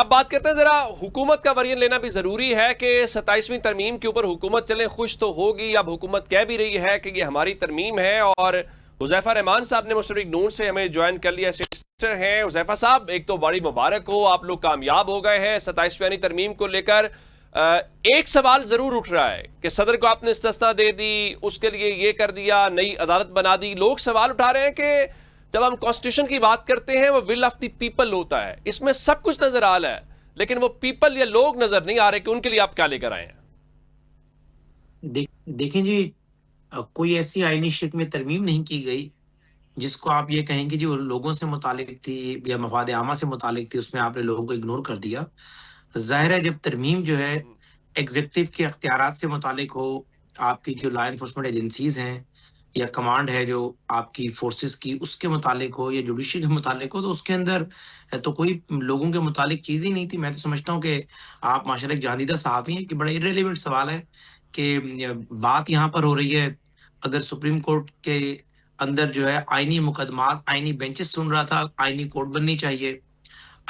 अब बात करते हैं जरा हुकूमत का वर्जन लेना भी जरूरी है कि 27वीं तरमीम के ऊपर हुकूमत चले खुश तो होगी। अब हुकूमत कह भी रही है कि ये हमारी तरमीम है और हुज़ैफा रहमान साहब ने मुस्लिम लीग नून से हमें ज्वाइन कर लिया, सिस्टर हैं। हुज़ैफा साहब, एक तो बड़ी मुबारक हो, आप लोग कामयाब हो गए हैं 27वीं तरमीम को लेकर। एक सवाल जरूर उठ रहा है कि सदर को आपने इस्तिस्ना दे दी, उसके लिए ये कर दिया, नई अदालत बना दी। लोग सवाल उठा रहे हैं कि जब हम कॉन्स्टिट्यूशन की बात करते हैं वो विल ऑफ द पीपल होता है, इसमें सब कुछ नजर आ रहा है लेकिन वो पीपल या लोग नजर नहीं आ रहे कि उनके लिए आप क्या लेकर आए हैं। देखें जी, कोई ऐसी आईनी शिक में तरमीम नहीं की गई जिसको आप ये कहेंगे जी वो लोगों से मुतालिक थी या मफाद आमा से मुतालिक थी, उसमें आपने लोगों को इग्नोर कर दिया। जाहिर है जब तरमीम जो है एग्जीक्यूटिव के अख्तियारात से मुतालिक हो, आपकी जो लॉ एनफोर्समेंट एजेंसीज हैं या कमांड है जो आपकी फोर्सेस की उसके मुतालिक हो या जुडिशरी के मुतालिक हो, तो उसके अंदर तो कोई लोगों के मुतालिक चीज ही नहीं थी। मैं तो समझता हूँ कि आप माशाल्लाह एक जानीदा सहाफ़ी हैं कि बड़ा इर्रेलेवेंट सवाल है कि बात यहाँ पर हो रही है। अगर सुप्रीम कोर्ट के अंदर जो है आईनी मुकदमात, आईनी बेंचेस सुन रहा था, आईनी कोर्ट बननी चाहिए।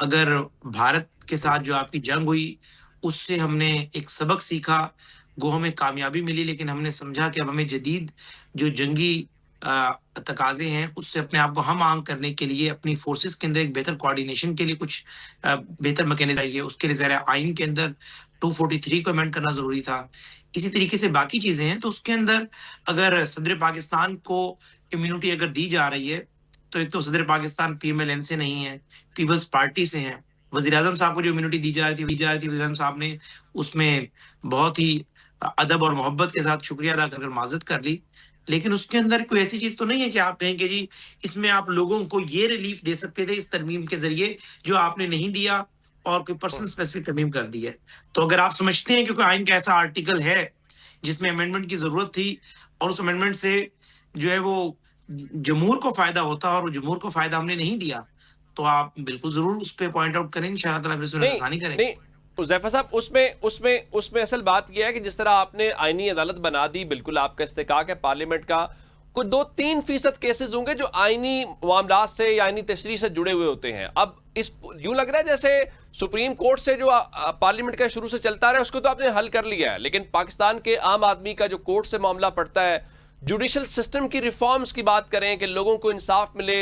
अगर भारत के साथ जो आपकी जंग हुई, उससे हमने एक सबक सीखा, वो हमें कामयाबी मिली, लेकिन हमने समझा कि अब हमें जदीद जो जंगी तकाज़े हैं, उससे अपने आप को हम आंग करने के लिए अपनी फोर्सेस के अंदर एक बेहतर कोऑर्डिनेशन के लिए कुछ बेहतर मैकेनिज़्म चाहिए। उसके लिए ज़रा आइन के अंदर 243 को अमेंड करना ज़रूरी था। इसी तरीके से बाकी चीज़ें हैं, तो उसके अंदर अगर सदर पाकिस्तान को इम्यूनिटी अगर दी जा रही है, तो एक तो सदर पाकिस्तान पीएमएलएन से नहीं है, पीपल्स पार्टी से हैं। वज़ीर-ए-आज़म साहब को जो इम्यूनिटी दी जा रही थी, वज़ीर-ए-आज़म साहब ने उसमें बहुत ही अदब और मोहब्बत के साथ शुक्रिया अदा कर माज़रत कर ली। लेकिन उसके अंदर कोई ऐसी चीज़ तो नहीं है कि आप कहें कि जी, इसमें आप लोगों को ये रिलीफ दे सकते थे इस तरमीम के ज़रिए, जो आपने नहीं दिया और कोई पर्सन स्पेसिफिक तरमीम कर दी है। तो अगर आप समझते हैं कि कोई आइन का ऐसा आर्टिकल है, जिसमें अमेंडमेंट की ज़रूरत थी और उस अमेंडमेंट से जो है वो जमहूर को फ़ायदा होता और वो जमहूर को फ़ायदा हमने नहीं दिया, तो आप बिल्कुल ज़रूर उस पे पॉइंट आउट करें, इंशाअल्लाह ताला फिर उसमें नहीं आसानी करेंगे। नहीं, हुज़ैफा साहब, उसमें उसमें उसमें असल बात यह है कि जिस तरह आपने आईनी अदालत बना दी, बिल्कुल आपका इस्तेकाक है पार्लियामेंट का। कुछ 2-3% केसेस होंगे जो आईनी मामलात से या आईनी तशरीह से जुड़े हुए होते हैं। अब इस यूं लग रहा है जैसे सुप्रीम कोर्ट से जो पार्लियामेंट का शुरू से चलता रहा है उसको तो आपने हल कर लिया है, लेकिन पाकिस्तान के आम आदमी का जो कोर्ट से मामला पड़ता है, जुडिशल सिस्टम की रिफॉर्म्स की बात करें कि लोगों को इंसाफ मिले,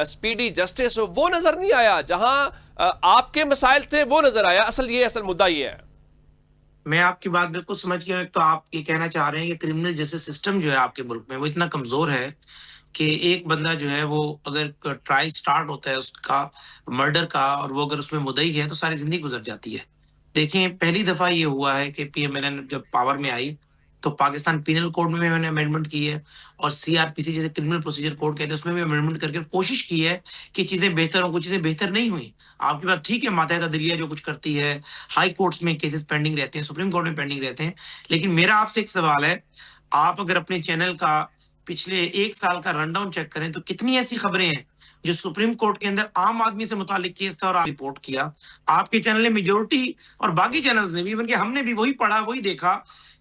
स्पीडी जस्टिस हो, वो नजर नहीं आया। जहां आपके मसाइल थे वो नजर आया। असल मुद्दा ये है। मैं आपकी बात बिल्कुल समझ गया। एक तो आप ये कहना चाह रहे हैं कि क्रिमिनल जस्टिस सिस्टम जो है आपके मुल्क में, वो इतना कमज़ोर है कि एक बंदा जो है वो अगर ट्रायल स्टार्ट होता है उसका मर्डर का और वो अगर उसमें मुद्दई है, तो सारी ज़िंदगी गुज़र जाती है। देखें, पहली दफ़ा ये हुआ है कि पीएमएलएन जब पावर में आई, तो पाकिस्तान पिनल कोड में भी मैंने अमेंडमेंट की है और सीआरपीसी जैसे क्रिमिनल प्रोसीजर कोड कहते हैं, उसमें भी अमेंडमेंट करके कोशिश की है कि चीज़ें बेहतर हों, कुछ चीज़ें बेहतर नहीं हुई। आपकी बात ठीक है, मातहत अदलिया जो कुछ करती है, हाई कोर्ट्स में केसेस पेंडिंग रहते हैं, सुप्रीम कोर्ट में पेंडिंग रहते हैं। लेकिन मेरा आपसे एक सवाल है, आप अगर अपने चैनल का पिछले 1 साल का रनडाउन चेक करें, तो कितनी ऐसी खबरें हैं जो सुप्रीम कोर्ट के अंदर आम आदमी से मुताल्लिक केस था और आप रिपोर्ट किया। आपके चैनल ने मेजॉरिटी और बाकी चैनल्स ने भी, इवन कि हमने भी वही पढ़ा, वही देखा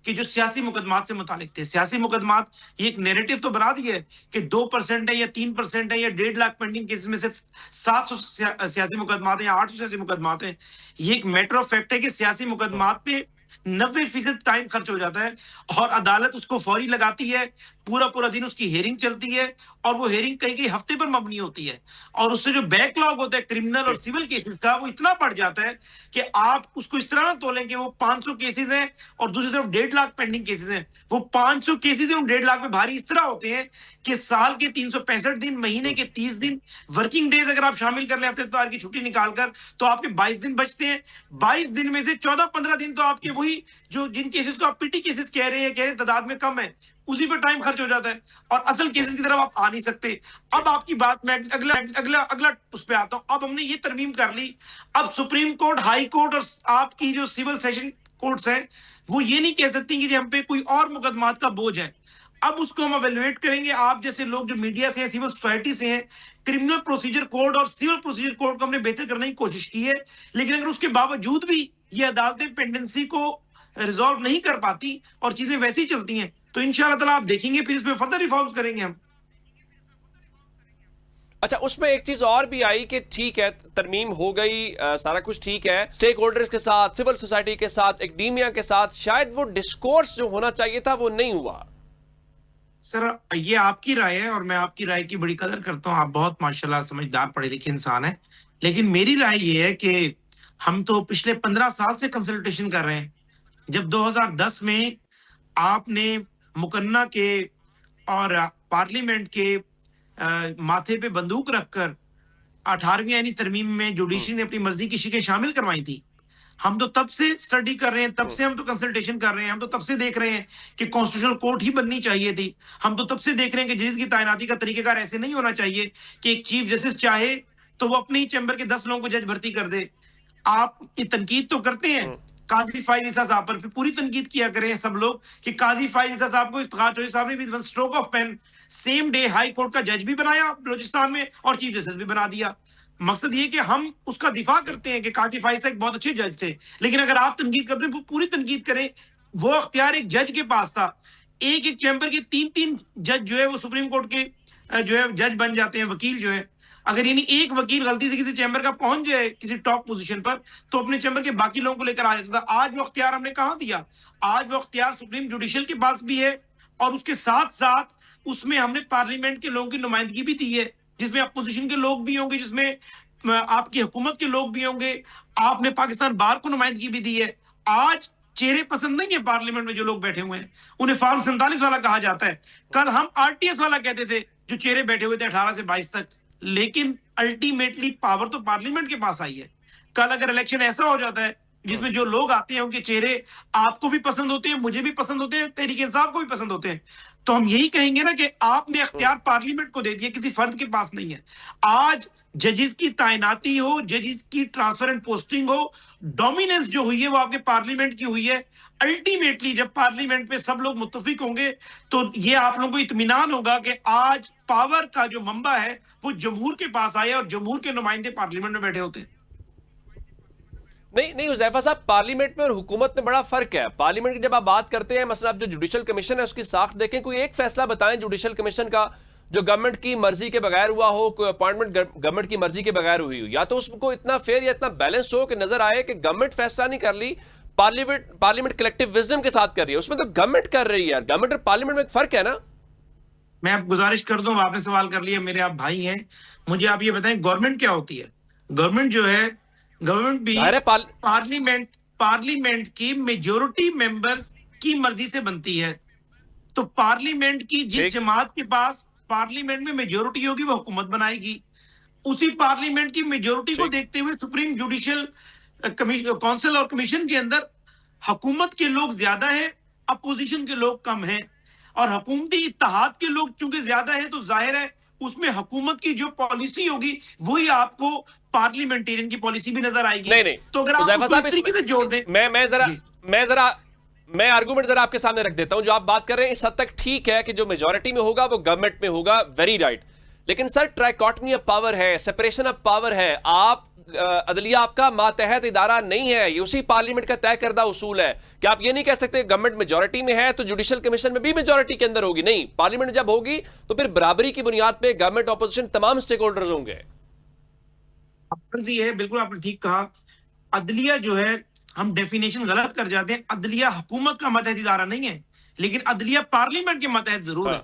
कि जो सियासी मुकदमात से मुताल्लिक थे। सियासी मुकदमात, ये एक नैरेटिव तो बना दिया है कि 2% है या 3% है या 1.5 लाख पेंडिंग केसेस में सिर्फ 700 सियासी मुकदमात हैं या 800 सियासी मुकदमात हैं। ये एक मैटर ऑफ फैक्ट है कि सियासी मुकदमात पे 90% टाइम खर्च हो जाता है और अदालत उसको फौरी लगाती है। पूरा पूरा दिन उसकी हेयरिंग चलती है और वो हेयरिंग कई कई हफ्ते पर मबनी होती है और उससे जो बैकलॉग होता है क्रिमिनल और सिविल केसेस का, वो इतना बढ़ जाता है कि आप उसको इस तरह ना तोलें कि वो 500 केसेस हैं और दूसरी तरफ 1.5 लाख पेंडिंग केसेस हैं। वो 500 केसेस हैं, 1.5 लाख में भारी इस तरह होते हैं कि साल के 365 दिन, महीने के 30 दिन, वर्किंग डेज अगर आप शामिल कर लें हफ्ते इत्वार की छुट्टी निकालकर, तो आपके 22 दिन बचते हैं। 22 दिन में से 14-15 दिन तो आपके वही जो जिन केसेस को आप पिटी केसेस कह रहे हैं तादाद में कम है, उसी पर टाइम खर्च हो जाता है और असल केसेस की तरफ आप आ नहीं सकते। अब आपकी बात मैं अगला अगला अगला उस पे आता हूं। अब हमने ये तरमीम कर ली, अब सुप्रीम कोर्ट, हाई कोर्ट और आपकी जो सिविल सेशन कोर्ट्स हैं, वो ये नहीं कह सकती कि हम पे कोई और मुकदमात का बोझ है। अब उसको हम एवेल्युएट करेंगे। आप जैसे लोग जो मीडिया से हैं, सिविल सोसाइटी से हैं, क्रिमिनल प्रोसीजर कोड और सिविल प्रोसीजर कोड को हमने बेहतर करने की कोशिश की है, लेकिन अगर उसके बावजूद भी ये अदालतें पेंडेंसी को रिजॉल्व नहीं कर पाती और चीजें वैसी ही चलती हैं, तो इंशाल्लाह ताला आप देखेंगे फिर इसमें फर्दर रिफॉर्म्स करेंगे हम। अच्छा, उसमें एक चीज और भी आई कि ठीक है, तरमीम हो गई, सारा कुछ ठीक है, स्टेक होल्डर्स के साथ, सिविल सोसाइटी के साथ, एकेडेमिया के साथ, शायद वो डिस्कोर्स जो होना चाहिए था वो नहीं हुआ। सर, ये आपकी राय है और मैं आपकी राय की बड़ी कदर करता हूँ। आप बहुत माशाल्लाह समझदार पढ़े लिखे इंसान हैं। लेकिन मेरी राय ये है कि हम तो पिछले 15 साल से कंसल्टेशन कर रहे हैं। जब 2010 में आपने मुकन्ना के और पार्लियामेंट के माथे पे बंदूक रखकर 18वीं यानी तरमीम में जुडिशरी ने अपनी मर्जी की शिकें शामिल करवाई थी। हम तो तब से स्टडी कर रहे हैं, तब से हम तो कंसल्टेशन कर रहे हैं, हम तो तब से देख रहे हैं कि कॉन्स्टिट्यूशनल कोर्ट ही बननी चाहिए थी। हम तो तब से देख रहे हैं कि जजेस की तैनाती का तरीकेकार ऐसे नहीं होना चाहिए कि एक चीफ जस्टिस चाहे तो वो अपने ही चैम्बर के 10 लोगों को जज भर्ती कर दे। आप ये तनकीद तो करते हैं काजी फाइज ईसा साहब पर, पूरी तनकीद किया करें सब लोग कि काजी फाइज ईसा साहब को इफ्तिखार चौधरी साहब ने भी one stroke of pen same day high court का जज भी बनाया बलूचिस्तान में और चीफ जस्टिस भी बना दिया। मकसद ये कि हम उसका दिफा करते हैं कि काजी फाइज एक बहुत अच्छे जज थे, लेकिन अगर आप तनकीद करते हैं पूरी तनकीद करें। वो अख्तियार एक जज के पास था। एक एक चैम्बर के 3-3 जज जो है वो सुप्रीम कोर्ट के जो है जज बन जाते हैं, वकील जो है। अगर यानी एक वकील गलती से किसी चैम्बर का पहुंच जाए किसी टॉप पोजीशन पर तो अपने चैम्बर के बाकी लोगों को लेकर आ जाता था। आज वो अख्तियार हमने कहां दिया? आज वो अख्तियार सुप्रीम जुडिशियल के पास भी है और उसके साथ साथ उसमें हमने पार्लियामेंट के लोगों की नुमाइंदगी भी दी है, जिसमें अपोजिशन के लोग भी होंगे, जिसमें आपकी हुकूमत के लोग भी होंगे। आपने पाकिस्तान बार को नुमाइंदगी भी दी है। आज चेहरे पसंद नहीं है पार्लियामेंट में जो लोग बैठे हुए हैं, उन्हें फॉर्म 47 वाला कहा जाता है। कल हम आरटीएस वाला कहते थे जो चेहरे बैठे हुए थे 18 से 22 तक। लेकिन अल्टीमेटली पावर तो पार्लियामेंट के पास आई है। कल अगर इलेक्शन ऐसा हो जाता है जिसमें जो लोग आते हैं उनके चेहरे आपको भी पसंद होते हैं, मुझे भी पसंद होते हैं, तहरीक इंसाफ को भी पसंद होते हैं, तो हम यही कहेंगे ना कि आपने अख्तियार पार्लियामेंट को दे दिया, किसी फर्द के पास नहीं है। आज जजेस की तैनाती हो, जजेस की ट्रांसफर एंड पोस्टिंग हो, डोमिनेंस जो हुई है वो आपके पार्लियामेंट की हुई है। अल्टीमेटली जब पार्लियामेंट पे सब लोग मुत्तफिक होंगे तो ये आप लोगों को इत्मीनान होगा कि आज पावर का जो मंबा है वो जमहूर के पास आया और जमहूर के नुमाइंदे पार्लियामेंट में बैठे होते हैं। नहीं नहीं हुज़ैफा साहब, पार्लियामेंट में और हुकूमत में बड़ा फर्क है। पार्लियामेंट की जब आप बात करते हैं, मसलन आप जो जुडिशल कमीशन है उसकी साख देखें, कोई एक फैसला बताएं जुडिशल कमीशन का जो गवर्नमेंट की मर्जी के बगैर हुआ हो, कोई अपॉइंटमेंट गवर्नमेंट की मर्जी के बगैर हुई हो, या तो उसको इतना फेयर या इतना बैलेंस हो कि नजर आए कि गवर्नमेंट फैसला नहीं कर ली, पार्लियामेंट कलेक्टिव विजडम के साथ कर रही है। उसमें तो गवर्नमेंट कर रही है यार, गवर्नमेंट और पार्लियामेंट में एक फर्क है ना। मैं आप गुजारिश कर दूं, आपने सवाल कर लिया, मेरे आप भाई हैं, मुझे आप ये बताएं गवर्नमेंट क्या होती है? गवर्नमेंट जो है, गवर्नमेंट भी पार्लियामेंट की मेजोरिटी मेंबर्स की मर्जी से बनती है। तो पार्लियामेंट की जिस जमात के पास पार्लियामेंट में मेजोरिटी होगी वो हुकूमत बनाएगी। उसी पार्लियामेंट की मेजोरिटी को देखते हुए सुप्रीम जुडिशियल काउंसिल और कमीशन के अंदर हुकूमत के लोग ज्यादा हैं, अपोजिशन के लोग कम हैं। और हुकूमती इत्तेहाद के लोग चूंकि ज्यादा हैं तो जाहिर है उसमें हुकूमत की जो पॉलिसी होगी वही आपको पार्लियामेंटेरियन की पॉलिसी भी नजर आएगी। नहीं नहीं, तो अगर आप उसको इस तरीके से जोड़ दें, मैं आर्गुमेंट जरा आपके सामने रख देता हूं। जो आप बात कर रहे हैं इस हद तक ठीक है कि जो मेजॉरिटी में होगा वो गवर्नमेंट में होगा, वेरी राइट। लेकिन सर, ट्राइकॉटमी ऑफ पावर है, सेपरेशन ऑफ पावर है। आप अदलिया आपका मातहत इदारा नहीं है, ये उसी पार्लियामेंट का तय करदा उसूल है कि आप ये नहीं कह सकते गवर्नमेंट मेजॉरिटी में है तो जुडिशियल कमीशन में भी मेजॉरिटी के अंदर होगी। नहीं, पार्लियामेंट जब होगी तो फिर बराबरी की बुनियाद पे गवर्नमेंट ऑपोजिशन तमाम स्टेक होल्डर्स होंगे। है, बिल्कुल आपने ठीक कहा। अदलिया जो है, हम डेफिनेशन गलत कर जाते हैं। अदलिया हुकूमत का मतहत इदारा नहीं है, लेकिन अदलिया पार्लियामेंट के मतहत जरूर है।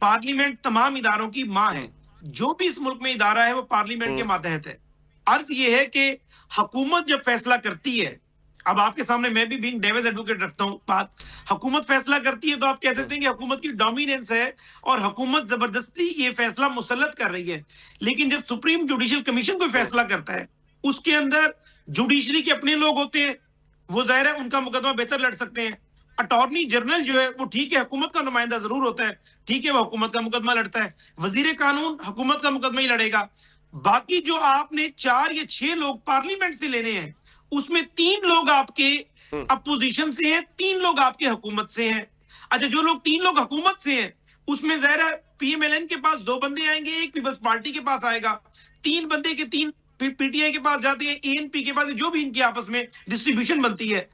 पार्लियामेंट तमाम इदारों की मां है। जो भी इस मुल्क में इदारा है वो पार्लियामेंट के मातहत है। अर्ज ये है कि हुकूमत जब फैसला करती है, अब आपके सामने मैं भी बीइंग डेविल्स एडवोकेट रखता हूं बात, हुकूमत फैसला करती है तो आप कह सकते हैं कि हुकूमत की डोमिनेंस है और हुकूमत जबरदस्ती ये फैसला मुसल्लत कर रही है। लेकिन जब सुप्रीम जुडिशियल कमीशन कोई फैसला करता है, उसके अंदर जुडिशरी के अपने लोग होते हैं, वो जाहिर है उनका मुकदमा बेहतर लड़ सकते हैं। अटॉर्नी जनरल जो है वो ठीक है हुकूमत का नुमाइंदा जरूर होता है, ठीक है वो हुकूमत का मुकदमा लड़ता है। वजीर कानून हुकूमत का मुकदमा ही लड़ेगा। बाकी जो आपने 4 या 6 लोग पार्लियामेंट से लेने हैं, उसमें 3 लोग आपके अपोजिशन से हैं, 3 लोग आपके हुकूमत से हैं। अच्छा, जो लोग 3 लोग हुकूमत से हैं उसमें ज़ाहिर है पीएमएलएन के पास 2 बंदे आएंगे, एक पीपल्स पार्टी के पास आएगा, 3 बंदे के 3 पीटीआई के पास जाते हैं, एएनपी के पास, जो भी इनकी आपस में डिस्ट्रीब्यूशन बनती है।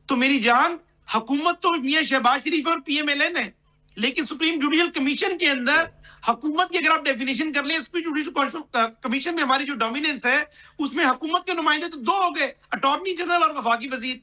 तो मेरी जान, हुकूमत तो मियां शहबाज शरीफ और पीएमएलएन है, लेकिन सुप्रीम जुडिशियल कमीशन के अंदर हुकूमत की अगर आप डेफिनेशन कर लें, सुप्रीम जुडिशियल कमीशन में हमारी जो डोमिनेंस है उसमें हुकूमत के नुमाइंदे तो दो हो गए, अटॉर्नी जनरल और वफाकी वजीर।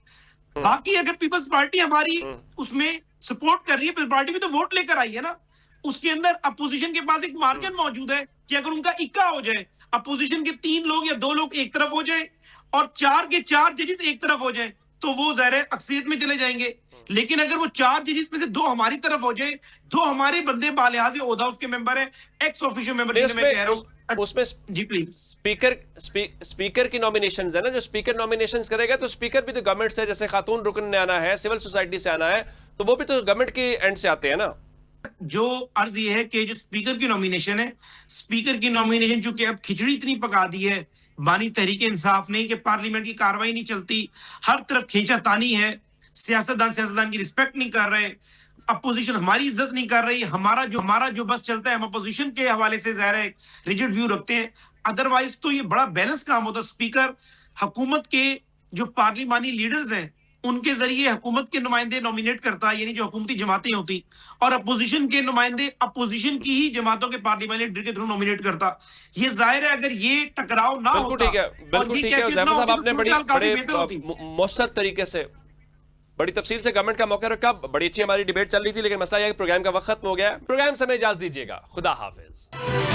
बाकी अगर पीपल्स पार्टी हमारी उसमें सपोर्ट कर रही है, पीपल्स पार्टी भी तो वोट लेकर आई है ना, उसके अंदर अपोजिशन के पास एक मार्जिन मौजूद है कि अगर उनका इक्का हो जाए, अपोजिशन के 3 लोग या 2 लोग एक तरफ हो जाए और 4 के 4 जजेस एक तरफ हो जाए तो वो ज़ाहिर है अक्सरियत में चले जाएंगे। लेकिन अगर वो 4 जजेस में से 2 हमारी तरफ हो जाए, 2 हमारे बंदे बालिहाज़ ओहदा उसके मेंबर है, एक्स ऑफिशियो मेंबर जिन्हें मैं कह रहा हूं उसमें जी प्लीज स्पीकर की नॉमिनेशन है ना, जो स्पीकर नॉमिनेशन करेगा तो स्पीकर भी तो गवर्नमेंट से, जैसे खातून रुकन ने आना है, सिविल सोसाइटी से आना है, तो वो भी तो गवर्नमेंट के एंड से आते हैं ना। जो अर्ज ये है कि जो स्पीकर की नॉमिनेशन है, स्पीकर की नॉमिनेशन चूंकि अब खिचड़ी इतनी पका दी है बानी तहरीक इंसाफ ने कि पार्लियामेंट की कार्रवाई नहीं चलती, हर तरफ खींचातानी है, सियासतदान की रिस्पेक्ट नहीं कर रहे, अपोजिशन हमारी इज्जत नहीं कर रही, हमारा जो बस चलता है हम अपोजिशन के हवाले से ज़ाहिर है रिजिड व्यू रखते हैं। अदरवाइज तो ये बड़ा बैलेंस काम होता है। स्पीकर हुकूमत के जो पार्लिमानी लीडर्स हैं उनके जरिए हुकूमत के नुमाइंदे नॉमिनेट करता है, यानी जो हुकूमती जमातें होती, और अपोजिशन के नुमाइंदे अपोजिशन की ही जमातों के पार्लियामेंट लीडर के थ्रू नॉमिनेट करता। ये जाहिर है अगर ये टकराव ना बिल्कुल होता, ठीक है, बिल्कुल ठीक है उज़ैफर साहब, आपने बड़े मौसर तरीके से बड़ी तफसील से गवर्नमेंट का मौका रखा, बड़ी अच्छी हमारी डिबेट चल रही थी, लेकिन मसला यह है कि प्रोग्राम का वक्त खत्म हो गया है। प्रोग्राम से हमें इजाजत दीजिएगा, खुदा हाफिज।